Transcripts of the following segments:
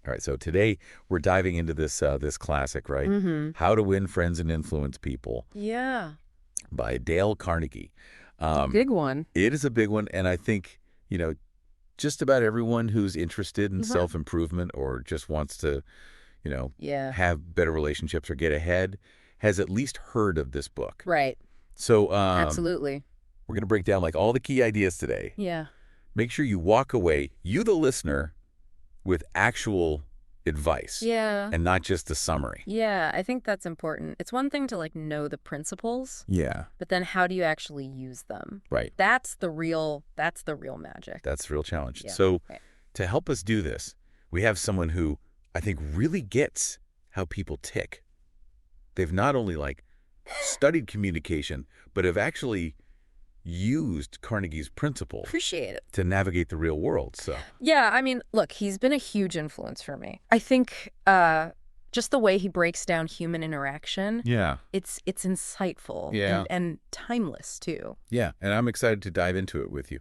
All right, so today we're diving into this classic, right? How to Win Friends and Influence People Yeah. by Dale Carnegie. Um, Big one. it is a big one, and I think, just about everyone who's interested in Mhm. self-improvement or just wants to, Yeah. have better relationships or get ahead has at least heard of this book. Right. So Absolutely. we're going to break down like all the key ideas today. Yeah. Make sure you walk away, you the listener, with actual advice Yeah. and not just a summary. Yeah, I think that's important. It's one thing to know the principles, Yeah, but then how do you actually use them? right. That's the real magic. That's the real challenge. Yeah. So Right. to help us do this, we have someone who I think really gets how people tick. They've not only studied communication, but have actually used Carnegie's principle Appreciate it. to navigate the real world. So Yeah, I mean, look, he's been a huge influence for me. I think just the way he breaks down human interaction, yeah, it's insightful Yeah. and timeless too. yeah, and I'm excited to dive into it with you.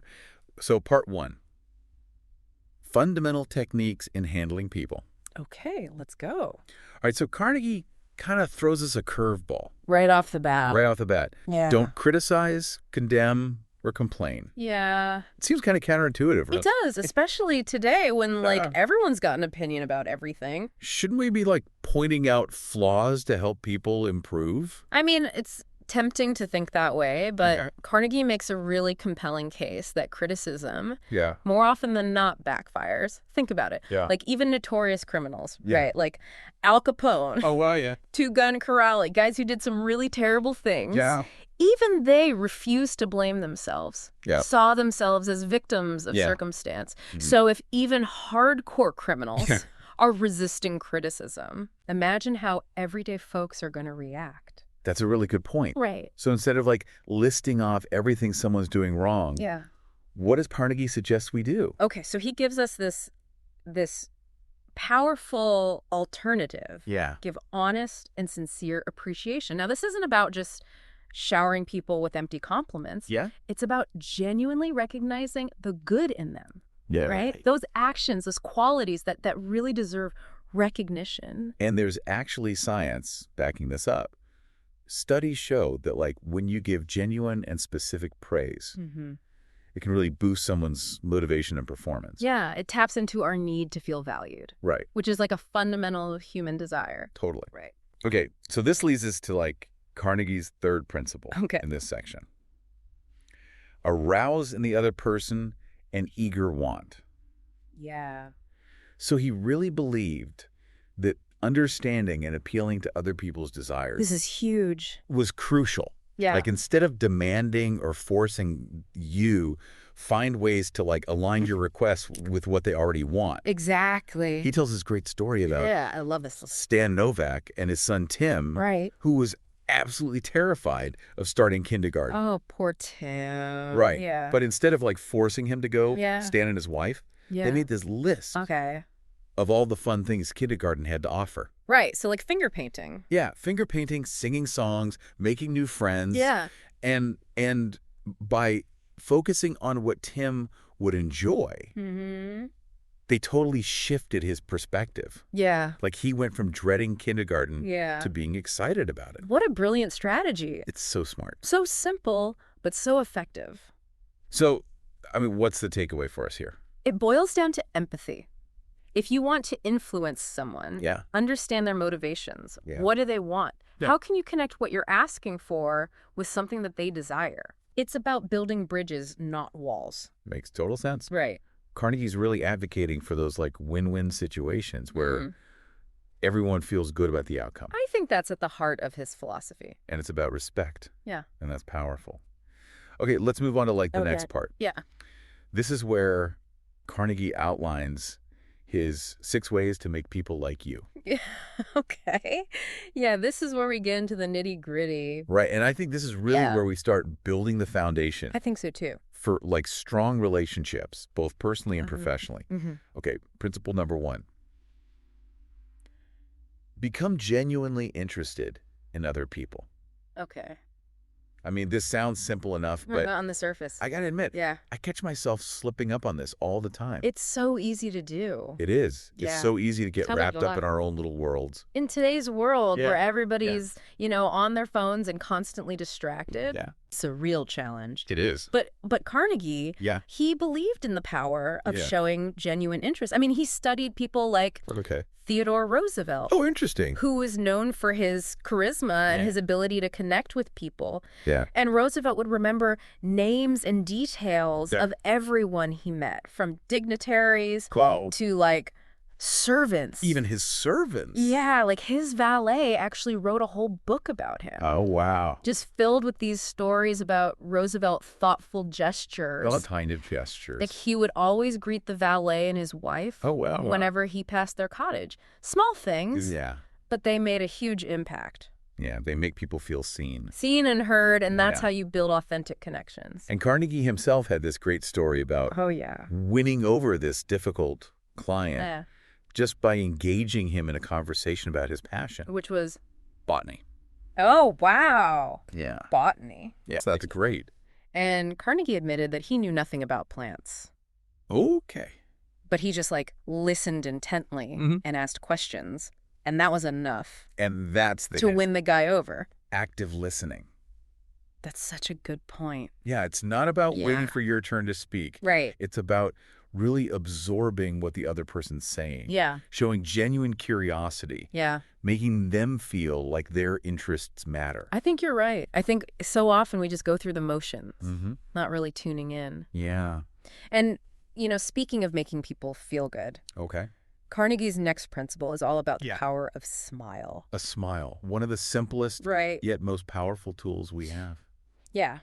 So part one, fundamental techniques in handling people. Okay, let's go. All right, so Carnegie kind of throws us a curveball Right off the bat. right off the bat. Yeah. Don't criticize, condemn, or complain. Yeah. It seems kind of counterintuitive. It does, especially today when Yeah. everyone's got an opinion about everything. Shouldn't we be pointing out flaws to help people improve? I mean, it's tempting to think that way, but Yeah. Carnegie makes a really compelling case that criticism, Yeah. more often than not, backfires. Think about it. Yeah. Even notorious criminals, Yeah. right? Like Al Capone, Oh, well, yeah. two-gun Corrali, guys who did some really terrible things. Yeah. Even they refused to blame themselves, Yeah. saw themselves as victims of Yeah. circumstance. Mhm. So if even hardcore criminals Yeah. are resisting criticism, imagine how everyday folks are going to react. That's a really good point. Right. So instead of listing off everything someone's doing wrong, Yeah. what does Carnegie suggest we do? Okay, so he gives us this powerful alternative. Yeah. Give honest and sincere appreciation. Now, this isn't about just showering people with empty compliments. Yeah? It's about genuinely recognizing the good in them, Yeah. right? Those actions, those qualities that really deserve recognition. And there's actually science backing this up. Studies show that when you give genuine and specific praise, Mm-hmm. it can really boost someone's motivation and performance. Yeah, it taps into our need to feel valued, Right. which is a fundamental human desire. Totally. Right. Okay, so this leads us to Carnegie's third principle Okay. in this section. Arouse in the other person an eager want. Yeah. So he really believed that understanding and appealing to other people's desires This is huge. was crucial. Yeah. Instead of demanding or forcing you, find ways to align your requests with what they already want. Exactly. He tells this great story about Yeah, I love this. Stan Novak and his son Tim, Right. who was absolutely terrified of starting kindergarten. Oh, poor Tim. Right. Yeah. But instead of forcing him to go, Yeah. Stan and his wife, yeah. they made this list Okay. of all the fun things kindergarten had to offer. Right. So finger painting. Yeah, finger painting, singing songs, making new friends. Yeah. And by focusing on what Tim would enjoy, Mm-hmm. they totally shifted his perspective. Yeah. He went from dreading kindergarten Yeah. to being excited about it. What a brilliant strategy. It's so smart. So simple, but so effective. So, what's the takeaway for us here? It boils down to empathy. If you want to influence someone, Yeah. understand their motivations. Yeah. What do they want? Yeah. How can you connect what you're asking for with something that they desire? It's about building bridges, not walls. Makes total sense. Right. Carnegie's really advocating for those win-win situations where everyone feels good about the outcome. I think that's at the heart of his philosophy. And it's about respect. Yeah. And that's powerful. Okay, let's move on to the Okay. next part. Yeah. This is where Carnegie outlines his 6 ways to make people like you. Yeah. Okay. Yeah, this is where we get into the nitty-gritty. Right, and I think this is really Yeah. where we start building the foundation I think so too. for strong relationships, both personally and professionally. Mm-hmm. Okay, principle number 1. Become genuinely interested in other people. Okay. I mean, this sounds simple enough, but On the surface. I gotta admit, Yeah. I catch myself slipping up on this all the time. It's so easy to do. It is. It's Yeah. so easy to get Tell me wrapped about up in that. our own little worlds. In today's world Yeah. where everybody's, on their phones and constantly distracted, Yeah. it's a real challenge. It is. But Carnegie, Yeah. he believed in the power of Yeah. showing genuine interest. I mean, he studied people like Okay. Theodore Roosevelt, Oh, interesting. who was known for his charisma and Yeah. his ability to connect with people. Yeah. And Roosevelt would remember names and details Yeah. of everyone he met, from dignitaries Wow. to like servants. Even his servants. Yeah, like his valet actually wrote a whole book about him. Oh, wow. Just filled with these stories about Roosevelt thoughtful gestures. All kind of gestures. Like he would always greet the valet and his wife Oh, wow. whenever he passed their cottage. Small things, Yeah. but they made a huge impact. Yeah. They make people feel seen. Seen and heard, and that's Yeah. how you build authentic connections. And Carnegie himself had this great story about Oh, yeah. winning over this difficult client Yeah. just by engaging him in a conversation about his passion. Which was, Botany. oh, wow, Yeah. botany. Yeah. That's great. And Carnegie admitted that he knew nothing about plants, Okay. but he just like listened intently Mhm. and asked questions. And that was enough And that's the to hint. win the guy over. Active listening. That's such a good point. Yeah, it's not about Yeah. waiting for your turn to speak. Right. It's about really absorbing what the other person's saying. Yeah. Showing genuine curiosity. Yeah. Making them feel like their interests matter. I think you're right. I think so often we just go through the motions, Mm-hmm. not really tuning in. Yeah. And, speaking of making people feel good, Okay. Carnegie's next principle is all about the Yeah. power of smile. A smile. One of the simplest Right. yet most powerful tools we have. Yeah.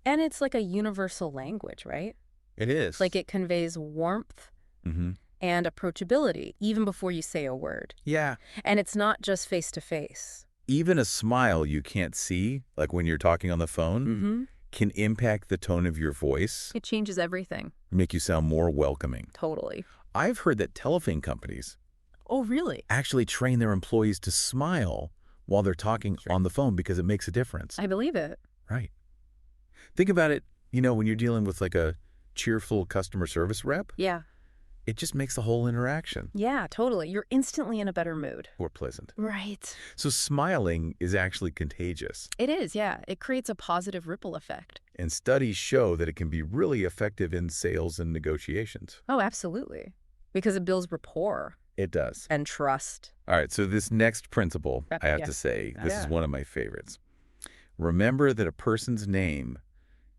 And it's like a universal language, right? It is. Like it conveys warmth Mm-hmm. and approachability even before you say a word. Yeah. And it's not just face to face. Even a smile you can't see, like when you're talking on the phone, Mm-hmm. can impact the tone of your voice, It changes everything. make you sound more welcoming. Totally. I've heard that telephone companies Oh, really? actually train their employees to smile while they're talking on the phone because it makes a difference. I believe it. Right. Think about it, when you're dealing with like a cheerful customer service rep, Yeah. it just makes the whole interaction Yeah, totally. You're instantly in a better mood. more pleasant. Right. So smiling is actually contagious, It is, yeah. It creates a positive ripple effect. and studies show that it can be really effective in sales and negotiations. Oh, absolutely. Because it builds rapport It does. and trust. All right, so this next principle, I have Yeah. to say, this is Yeah. one of my favorites. Remember that a person's name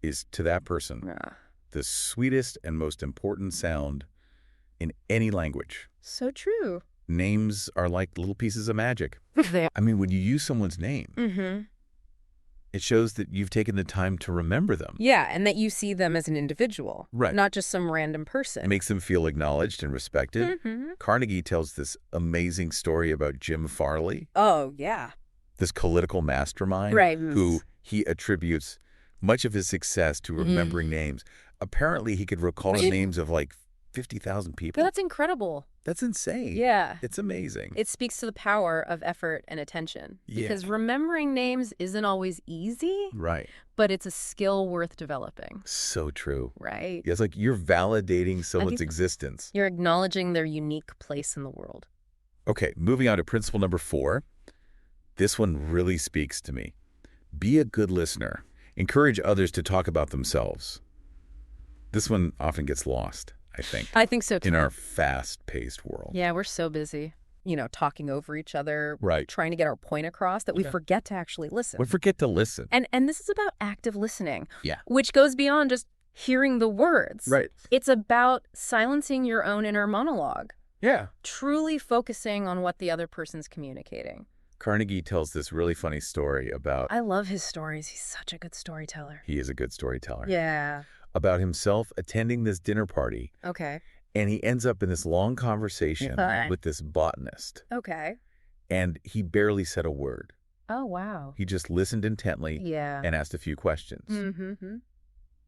is, to that person, Yeah. the sweetest and most important sound in any language. So true. Names are like little pieces of magic. There. I mean, when you use someone's name, Mm-hmm. it shows that you've taken the time to remember them. Yeah, and that you see them as an individual. Right. Not just some random person. It makes them feel acknowledged and respected. Mhm. Carnegie tells this amazing story about Jim Farley, Oh, yeah. this political mastermind, Right. who he attributes much of his success to remembering names. Apparently, he could recall the names of like 50,000 people. That's incredible. That's insane. Yeah. It's amazing. It speaks to the power of effort and attention. Yeah. Because remembering names isn't always easy, Right. but it's a skill worth developing. So true. Right? It's like you're validating someone's think- existence. You're acknowledging their unique place in the world. Okay, moving on to principle number 4. This one really speaks to me. Be a good listener. Encourage others to talk about themselves. This one often gets lost, I think, I think so, too. in our fast-paced world. Yeah, we're so busy, talking over each other, Right. trying to get our point across that we Yeah. forget to actually listen. We forget to listen. And this is about active listening. Yeah. Which goes beyond just hearing the words. Right. It's about silencing your own inner monologue, Yeah. truly focusing on what the other person's communicating. Carnegie tells this really funny story about, I love his stories. He's such a good storyteller. he is a good storyteller, Yeah. about himself attending this dinner party, Okay. and he ends up in this long conversation Okay. with this botanist, Okay. and he barely said a word. Oh, wow. He just listened intently Yeah. and asked a few questions. Mm-hmm.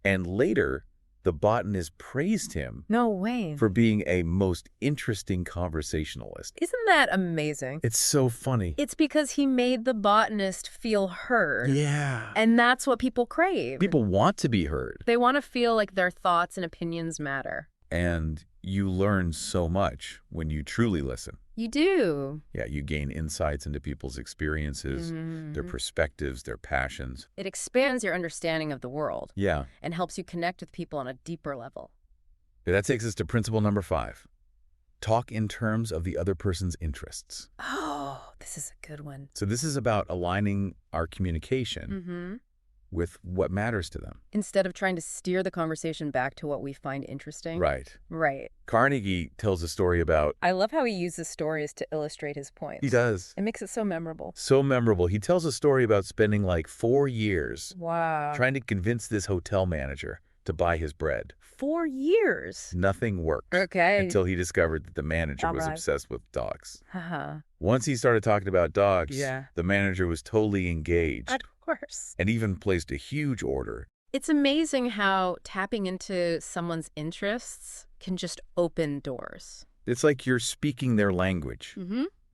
And later, the botanist praised him No way. for being a most interesting conversationalist. Isn't that amazing? It's so funny. It's because he made the botanist feel heard. Yeah. And that's what people crave. People want to be heard. They want to feel like their thoughts and opinions matter. And you learn so much when you truly listen. You do. Yeah, you gain insights into people's experiences, their perspectives, their passions. It expands your understanding of the world Yeah. and helps you connect with people on a deeper level. That takes us to principle number 5. Talk in terms of the other person's interests. Oh, this is a good one. So this is about aligning our communication with what matters to them. Instead of trying to steer the conversation back to what we find interesting. Right. Right. Carnegie tells a story about... I love how he uses stories to illustrate his points. He does. It makes it so memorable. So memorable. He tells a story about spending like 4 years Wow. trying to convince this hotel manager to buy his bread. 4 years. Nothing worked. Okay. Until he discovered that the manager was Alright. obsessed with dogs. Haha. Once he started talking about dogs, Yeah. the manager was totally engaged Of course. and even placed a huge order. It's amazing how tapping into someone's interests can just open doors. It's like you're speaking their language,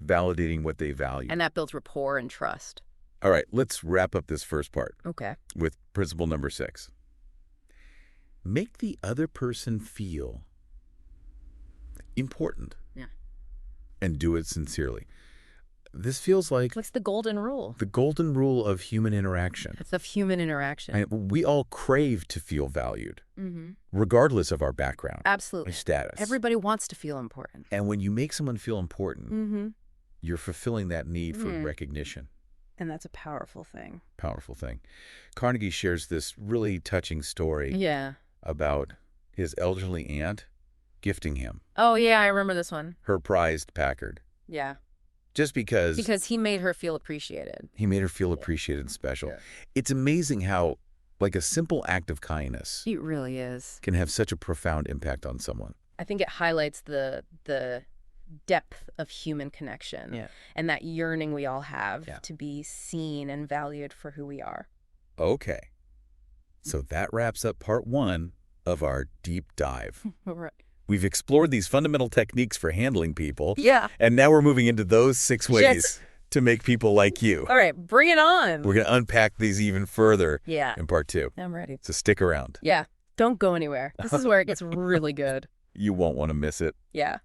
validating what they value. And that builds rapport and trust. All right, let's wrap up this first part Okay. with principle number 6. Make the other person feel important. Yeah. And do it sincerely. This feels like What's the golden rule? the golden rule of human interaction. It's of human interaction. And we all crave to feel valued, regardless of our background Absolutely. or status. Everybody wants to feel important. And when you make someone feel important, you're fulfilling that need for recognition. And that's a powerful thing. Powerful thing. Carnegie shares this really touching story Yeah. about his elderly aunt gifting him Oh, yeah, I remember this one. her prized Packard. Yeah. Just because Because he made her feel appreciated. he made her feel appreciated and special. Yeah. It's amazing how, like, a simple act of kindness It really is. can have such a profound impact on someone. I think it highlights the depth of human connection and that yearning we all have to be seen and valued for who we are. Okay. So that wraps up part 1 of our deep dive. All right. We've explored these fundamental techniques for handling people. Yeah. And now we're moving into those 6 ways Yes. to make people like you. All right, bring it on. We're going to unpack these even further in part 2. I'm ready. So stick around. Yeah. Don't go anywhere. This is where it gets really good. You won't want to miss it. Yeah.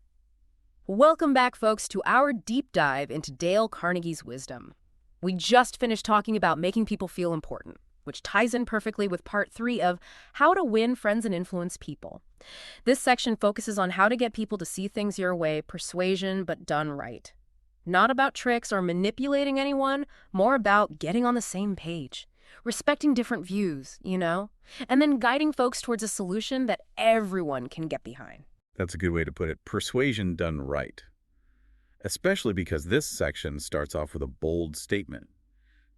Welcome back, folks, to our deep dive into Dale Carnegie's wisdom. We just finished talking about making people feel important, which ties in perfectly with part 3 of How to Win Friends and Influence People. This section focuses on how to get people to see things your way, persuasion, but done right. Not about tricks or manipulating anyone, more about getting on the same page, respecting different views, and then guiding folks towards a solution that everyone can get behind. That's a good way to put it. Persuasion done right. Especially because this section starts off with a bold statement.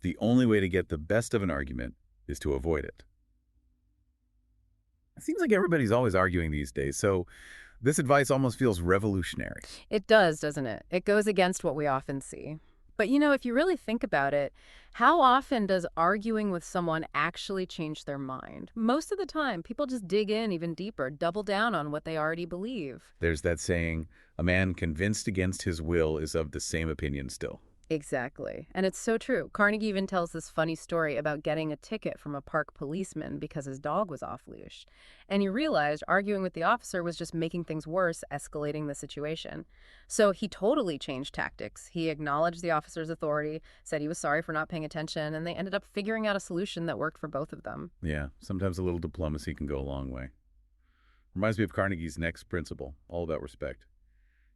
The only way to get the best of an argument is to avoid it. It seems like everybody's always arguing these days, so this advice almost feels revolutionary. It does, doesn't it? It goes against what we often see. But if you really think about it, how often does arguing with someone actually change their mind? Most of the time, people just dig in even deeper, double down on what they already believe. There's that saying, a man convinced against his will is of the same opinion still. Exactly. And it's so true. Carnegie even tells this funny story about getting a ticket from a park policeman because his dog was off leash. And he realized arguing with the officer was just making things worse, escalating the situation. So he totally changed tactics. He acknowledged the officer's authority, said he was sorry for not paying attention, and they ended up figuring out a solution that worked for both of them. Yeah, sometimes a little diplomacy can go a long way. Reminds me of Carnegie's next principle, all about respect.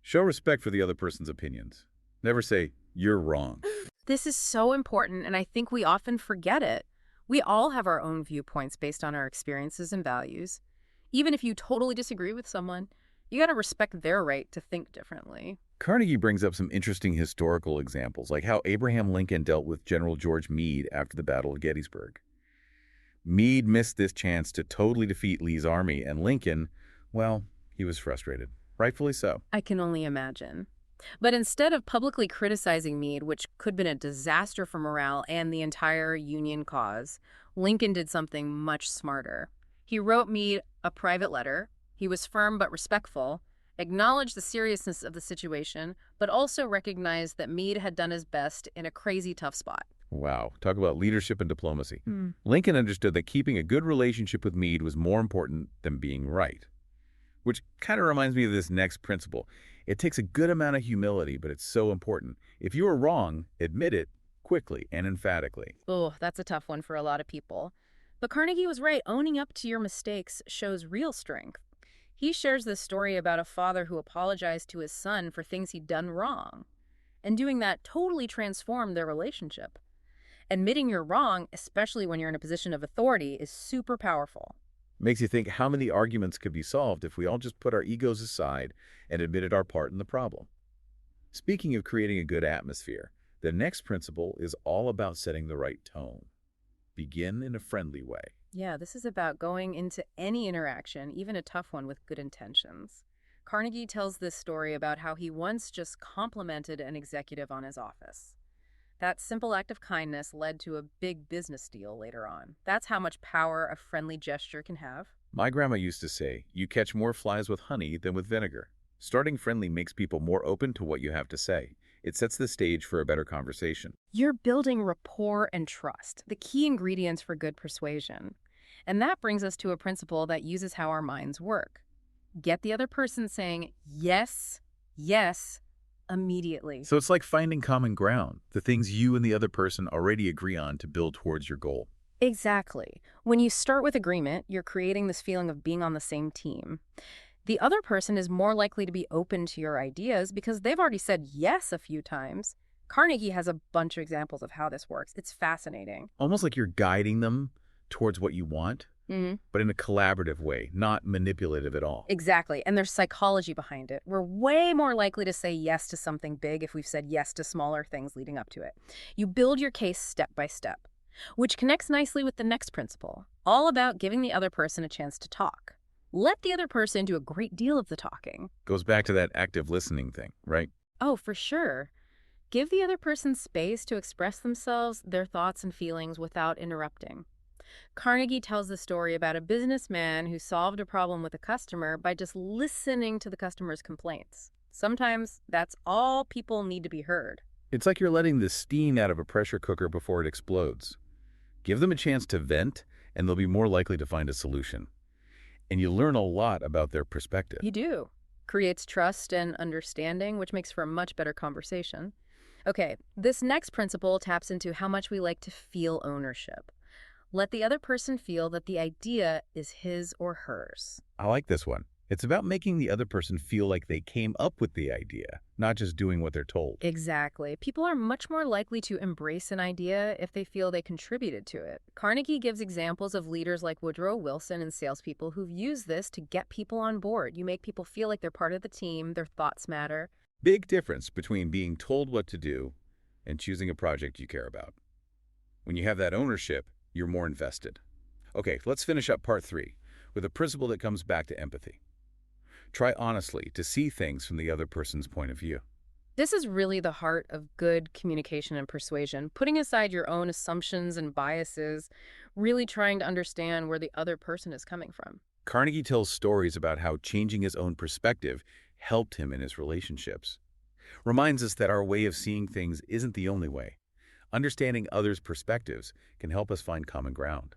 Show respect for the other person's opinions. Never say, you're wrong. This is so important, and I think we often forget it. We all have our own viewpoints based on our experiences and values. Even if you totally disagree with someone, you got to respect their right to think differently. Carnegie brings up some interesting historical examples, like how Abraham Lincoln dealt with General George Meade after the Battle of Gettysburg. Meade missed this chance to totally defeat Lee's army, and Lincoln, well, he was frustrated. Rightfully so. I can only imagine. But instead of publicly criticizing Meade, which could have been a disaster for morale and the entire Union cause, Lincoln did something much smarter. He wrote Meade a private letter. He was firm but respectful, acknowledged the seriousness of the situation, but also recognized that Meade had done his best in a crazy tough spot. Wow, talk about leadership and diplomacy. Hmm. Lincoln understood that keeping a good relationship with Meade was more important than being right. Which kind of reminds me of this next principle. It takes a good amount of humility, but it's so important. If you are wrong, admit it quickly and emphatically. Oh, that's a tough one for a lot of people. But Carnegie was right. Owning up to your mistakes shows real strength. He shares this story about a father who apologized to his son for things he'd done wrong. And doing that totally transformed their relationship. Admitting you're wrong, especially when you're in a position of authority, is super powerful. Makes you think how many arguments could be solved if we all just put our egos aside and admitted our part in the problem. Speaking of creating a good atmosphere, the next principle is all about setting the right tone. Begin in a friendly way. Yeah, this is about going into any interaction, even a tough one, with good intentions. Carnegie tells this story about how he once just complimented an executive on his office. That simple act of kindness led to a big business deal later on. That's how much power a friendly gesture can have. My grandma used to say, you catch more flies with honey than with vinegar. Starting friendly makes people more open to what you have to say. It sets the stage for a better conversation. You're building rapport and trust, the key ingredients for good persuasion. And that brings us to a principle that uses how our minds work. Get the other person saying, yes, yes, immediately. So it's like finding common ground, the things you and the other person already agree on to build towards your goal. Exactly. When you start with agreement, you're creating this feeling of being on the same team. The other person is more likely to be open to your ideas because they've already said yes a few times. Carnegie has a bunch of examples of how this works. It's fascinating. Almost like you're guiding them towards what you want, but in a collaborative way, not manipulative at all. Exactly. And there's psychology behind it. We're way more likely to say yes to something big if we've said yes to smaller things leading up to it. You build your case step by step, which connects nicely with the next principle, all about giving the other person a chance to talk. Let the other person do a great deal of the talking. Goes back to that active listening thing, right? Oh, for sure. Give the other person space to express themselves, their thoughts and feelings without interrupting. Carnegie tells the story about a businessman who solved a problem with a customer by just listening to the customer's complaints. Sometimes that's all people need to be heard. It's like you're letting the steam out of a pressure cooker before it explodes. Give them a chance to vent, and they'll be more likely to find a solution. And you learn a lot about their perspective. You do. Creates trust and understanding, which makes for a much better conversation. Okay, this next principle taps into how much we like to feel ownership. Let the other person feel that the idea is his or hers. I like this one. It's about making the other person feel like they came up with the idea, not just doing what they're told. Exactly. People are much more likely to embrace an idea if they feel they contributed to it. Carnegie gives examples of leaders like Woodrow Wilson and salespeople who've used this to get people on board. You make people feel like they're part of the team, their thoughts matter. Big difference between being told what to do and choosing a project you care about. When you have that ownership, you're more invested. Okay, let's finish up part 3 with a principle that comes back to empathy. Try honestly to see things from the other person's point of view. This is really the heart of good communication and persuasion, putting aside your own assumptions and biases, really trying to understand where the other person is coming from. Carnegie tells stories about how changing his own perspective helped him in his relationships. Reminds us that our way of seeing things isn't the only way. Understanding others' perspectives can help us find common ground.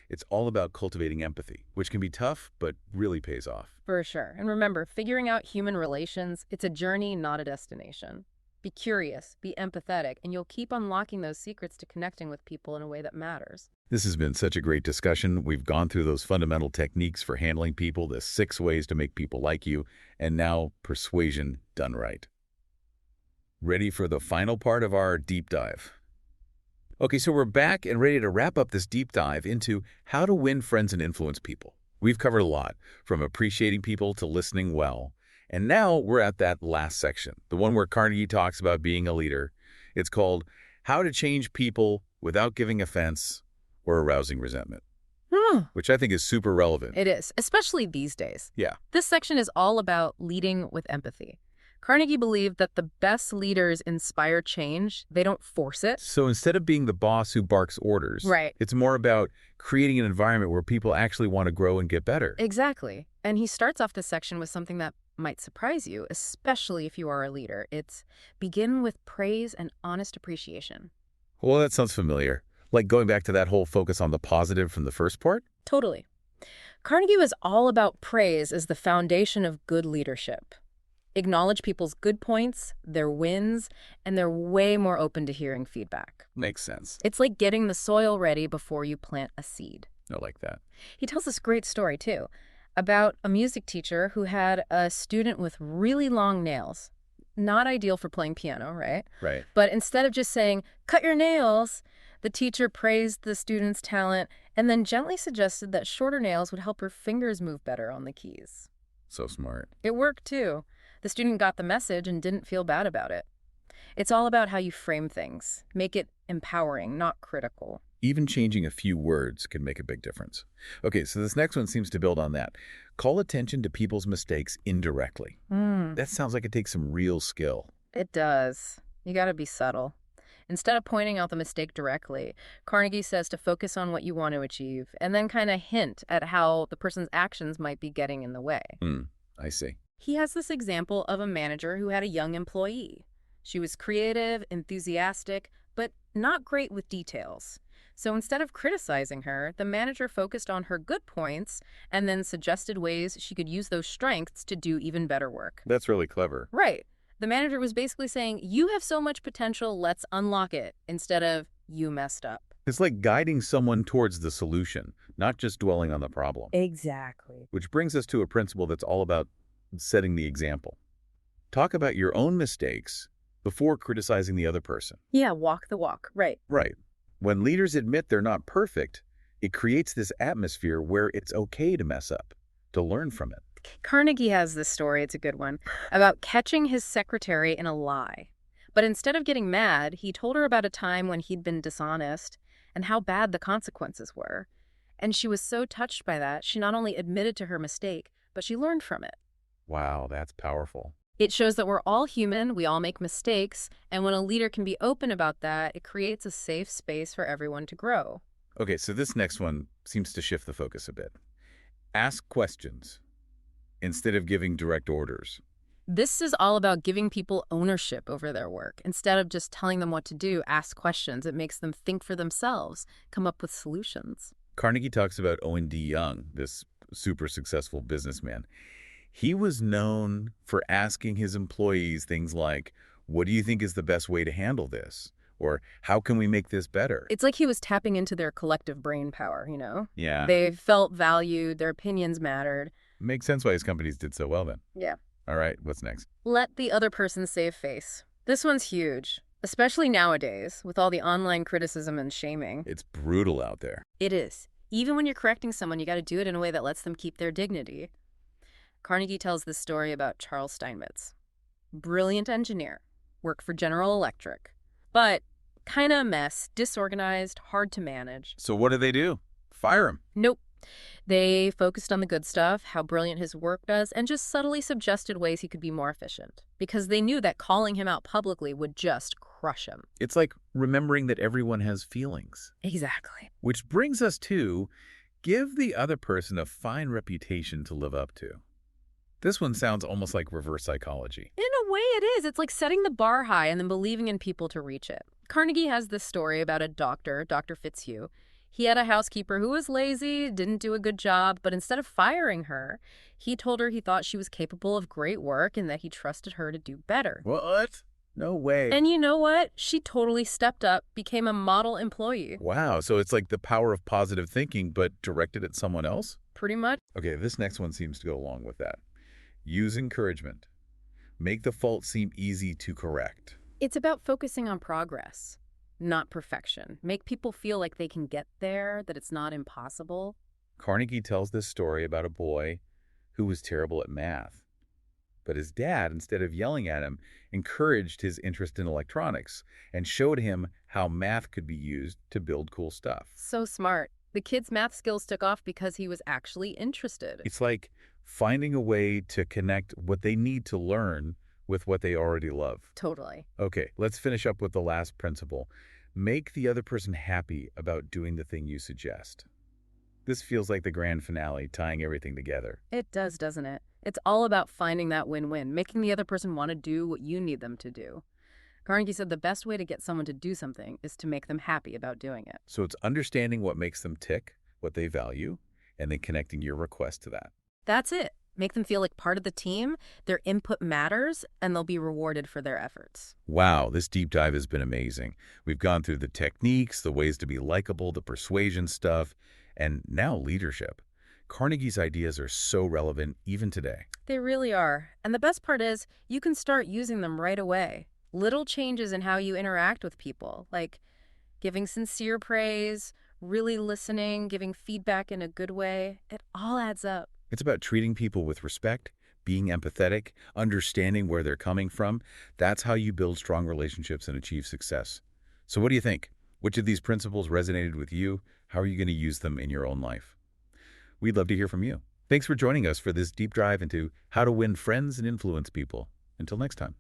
It's all about cultivating empathy, which can be tough, but really pays off. For sure. And remember, figuring out human relations, it's a journey, not a destination. Be curious, be empathetic, and you'll keep unlocking those secrets to connecting with people in a way that matters. This has been such a great discussion. We've gone through those fundamental techniques for handling people, the 6 ways to make people like you, and now persuasion done right. Ready for the final part of our deep dive? Okay, so we're back and ready to wrap up this deep dive into how to win friends and influence people. We've covered a lot, from appreciating people to listening well. And now we're at that last section, the one where Carnegie talks about being a leader. It's called How to Change People Without Giving Offense or Arousing Resentment, which I think is super relevant. It is, especially these days. Yeah. This section is all about leading with empathy. Carnegie believed that the best leaders inspire change. They don't force it. So instead of being the boss who barks orders, Right. it's more about creating an environment where people actually want to grow and get better. Exactly. And he starts off this section with something that might surprise you, especially if you are a leader. It's begin with praise and honest appreciation. Well, that sounds familiar. Like going back to that whole focus on the positive from the first part? Totally. Carnegie was all about praise as the foundation of good leadership. Acknowledge people's good points, their wins, and they're way more open to hearing feedback. Makes sense. It's like getting the soil ready before you plant a seed. I like that. He tells this great story, too, about a music teacher who had a student with really long nails. Not ideal for playing piano, right? Right. But instead of just saying, cut your nails, the teacher praised the student's talent and then gently suggested that shorter nails would help her fingers move better on the keys. So smart. It worked, too. The student got the message and didn't feel bad about it. It's all about how you frame things. Make it empowering, not critical. Even changing a few words can make a big difference. Okay, so this next one seems to build on that. Call attention to people's mistakes indirectly. That sounds like it takes some real skill. It does. You gotta be subtle. Instead of pointing out the mistake directly, Carnegie says to focus on what you want to achieve and then kind of hint at how the person's actions might be getting in the way. I see. He has this example of a manager who had a young employee. She was creative, enthusiastic, but not great with details. So instead of criticizing her, the manager focused on her good points and then suggested ways she could use those strengths to do even better work. That's really clever. Right. The manager was basically saying, you have so much potential, let's unlock it, instead of, you messed up. It's like guiding someone towards the solution, not just dwelling on the problem. Exactly. Which brings us to a principle that's all about setting the example. Talk about your own mistakes before criticizing the other person. Yeah, walk the walk. Right. Right. When leaders admit they're not perfect, it creates this atmosphere where it's okay to mess up, to learn from it. Carnegie has this story, it's a good one, about catching his secretary in a lie. But instead of getting mad, he told her about a time when he'd been dishonest and how bad the consequences were. And she was so touched by that, she not only admitted to her mistake, but she learned from it. Wow, that's powerful. It shows that we're all human, we all make mistakes, and when a leader can be open about that, it creates a safe space for everyone to grow. Okay, so this next one seems to shift the focus a bit. Ask questions instead of giving direct orders. This is all about giving people ownership over their work. Instead of just telling them what to do, ask questions. It makes them think for themselves, come up with solutions. Carnegie talks about Owen D. Young, this super successful businessman. He was known for asking his employees things like, what do you think is the best way to handle this? Or how can we make this better? It's like he was tapping into their collective brain power, you know? Yeah. They felt valued, their opinions mattered. Makes sense why his companies did so well then. Yeah. All right, what's next? Let the other person save face. This one's huge, especially nowadays with all the online criticism and shaming. It's brutal out there. It is. Even when you're correcting someone, you got to do it in a way that lets them keep their dignity. Carnegie tells this story about Charles Steinmetz. Brilliant engineer, worked for General Electric, but kind of a mess, disorganized, hard to manage. So what do? Fire him. Nope. They focused on the good stuff, how brilliant his work does, and just subtly suggested ways he could be more efficient. Because they knew that calling him out publicly would just crush him. It's like remembering that everyone has feelings. Exactly. Which brings us to give the other person a fine reputation to live up to. This one sounds almost like reverse psychology. In a way it is. It's like setting the bar high and then believing in people to reach it. Carnegie has this story about a doctor, Dr. Fitzhugh. He had a housekeeper who was lazy, didn't do a good job, but instead of firing her, he told her he thought she was capable of great work and that he trusted her to do better. What? No way. And you know what? She totally stepped up, became a model employee. Wow, so it's like the power of positive thinking, but directed at someone else? Pretty much. Okay, this next one seems to go along with that. Use encouragement. Make the fault seem easy to correct. It's about focusing on progress, not perfection. Make people feel like they can get there, that it's not impossible. Carnegie tells this story about a boy who was terrible at math. But his dad, instead of yelling at him, encouraged his interest in electronics and showed him how math could be used to build cool stuff. So smart. The kid's math skills took off because he was actually interested. It's like finding a way to connect what they need to learn with what they already love. Totally. Okay, let's finish up with the last principle. Make the other person happy about doing the thing you suggest. This feels like the grand finale, tying everything together. It does, doesn't it? It's all about finding that win-win, making the other person want to do what you need them to do. Carnegie said the best way to get someone to do something is to make them happy about doing it. So it's understanding what makes them tick, what they value, and then connecting your request to that. That's it. Make them feel like part of the team, their input matters, and they'll be rewarded for their efforts. Wow, this deep dive has been amazing. We've gone through the techniques, the ways to be likable, the persuasion stuff, and now leadership. Carnegie's ideas are so relevant even today. They really are. And the best part is, you can start using them right away. Little changes in how you interact with people, like giving sincere praise, really listening, giving feedback in a good way, it all adds up. It's about treating people with respect, being empathetic, understanding where they're coming from. That's how you build strong relationships and achieve success. So what do you think? Which of these principles resonated with you? How are you going to use them in your own life? We'd love to hear from you. Thanks for joining us for this deep dive into how to win friends and influence people. Until next time.